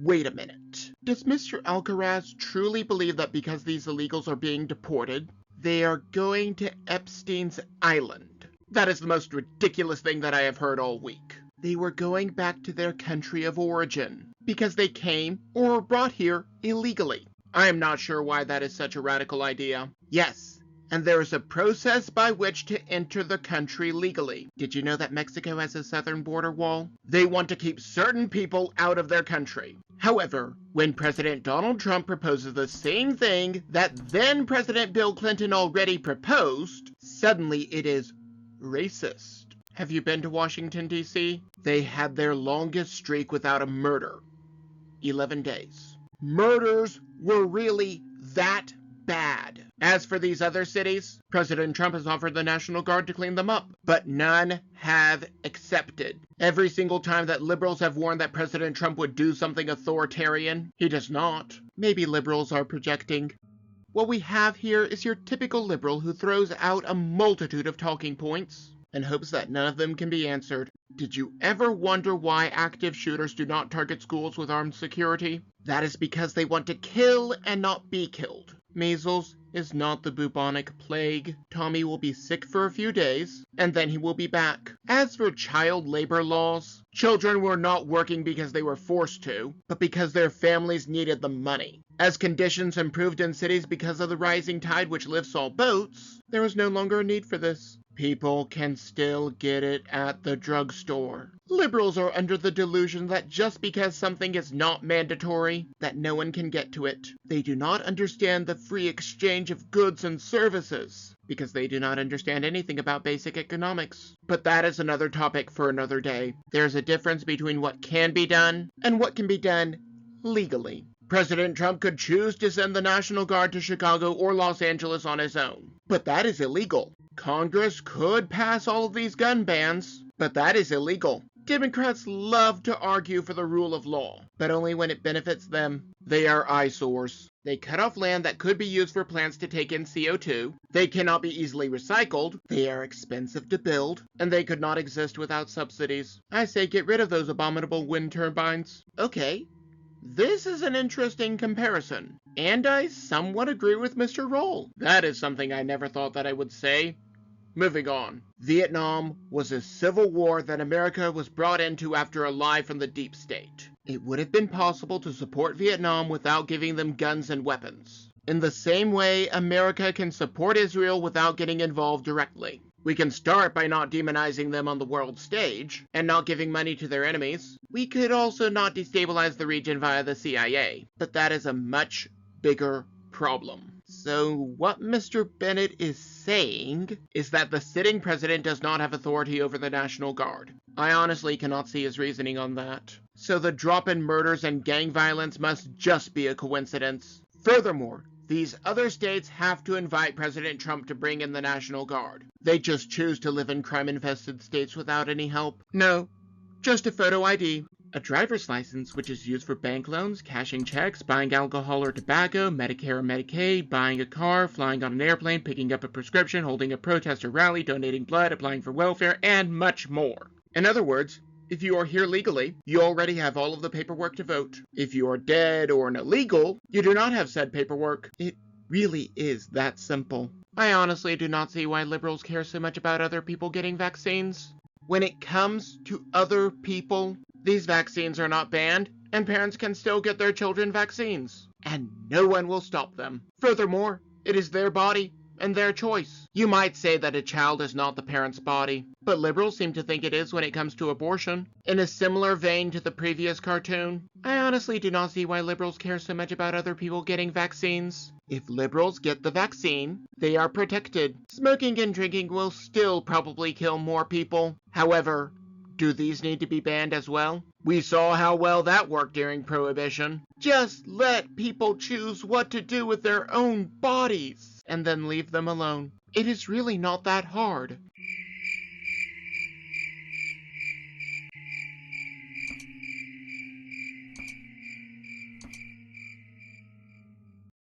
Wait a minute. Does Mr. Alcaraz truly believe that because these illegals are being deported, they are going to Epstein's Island? That is the most ridiculous thing that I have heard all week. They were going back to their country of origin because they came or were brought here illegally. I am not sure why that is such a radical idea. Yes, and there is a process by which to enter the country legally. Did you know that Mexico has a southern border wall? They want to keep certain people out of their country. However, when President Donald Trump proposes the same thing that then President Bill Clinton already proposed, suddenly it is racist. Have you been to Washington, D.C.? They had their longest streak without a murder. 11 days. Murders were really that bad. As for these other cities, President Trump has offered the National Guard to clean them up, but none have accepted. Every single time that liberals have warned that President Trump would do something authoritarian, he does not. Maybe liberals are projecting. What we have here is your typical liberal who throws out a multitude of talking points and hopes that none of them can be answered. Did you ever wonder why active shooters do not target schools with armed security? That is because they want to kill and not be killed. Measles is not the bubonic plague. Tommy will be sick for a few days, and then he will be back. As for child labor laws, children were not working because they were forced to, but because their families needed the money. As conditions improved in cities because of the rising tide which lifts all boats, there was no longer a need for this. People can still get it at the drugstore. Liberals are under the delusion that just because something is not mandatory, that no one can get to it. They do not understand the free exchange of goods and services, because they do not understand anything about basic economics. But that is another topic for another day. There's a difference between what can be done and what can be done legally. President Trump could choose to send the National Guard to Chicago or Los Angeles on his own, but that is illegal. Congress could pass all of these gun bans, but that is illegal. Democrats love to argue for the rule of law, but only when it benefits them. They are eyesores. They cut off land that could be used for plants to take in CO2. They cannot be easily recycled. They are expensive to build, and they could not exist without subsidies. I say get rid of those abominable wind turbines. Okay. This is an interesting comparison, and I somewhat agree with Mr. Roll. That is something I never thought that I would say. Moving on. Vietnam was a civil war that America was brought into after a lie from the deep state. It would have been possible to support Vietnam without giving them guns and weapons. In the same way, America can support Israel without getting involved directly. We can start by not demonizing them on the world stage, and not giving money to their enemies. We could also not destabilize the region via the CIA, but that is a much bigger problem. So what Mr. Bennett is saying is that the sitting president does not have authority over the National Guard. I honestly cannot see his reasoning on that. So the drop in murders and gang violence must just be a coincidence. Furthermore, these other states have to invite President Trump to bring in the National Guard. They just choose to live in crime-infested states without any help. No, just a photo ID. A driver's license, which is used for bank loans, cashing checks, buying alcohol or tobacco, Medicare or Medicaid, buying a car, flying on an airplane, picking up a prescription, holding a protest or rally, donating blood, applying for welfare, and much more. In other words, if you are here legally, you already have all of the paperwork to vote. If you are dead or an illegal, you do not have said paperwork. It really is that simple. I honestly do not see why liberals care so much about other people getting vaccines. When it comes to other people, these vaccines are not banned, and parents can still get their children vaccines. And no one will stop them. Furthermore, it is their body and their choice. You might say that a child is not the parent's body, but liberals seem to think it is when it comes to abortion. In a similar vein to the previous cartoon, I honestly do not see why liberals care so much about other people getting vaccines. If liberals get the vaccine, they are protected. Smoking and drinking will still probably kill more people. However, do these need to be banned as well? We saw how well that worked during Prohibition. Just let people choose what to do with their own bodies, and then leave them alone. It is really not that hard.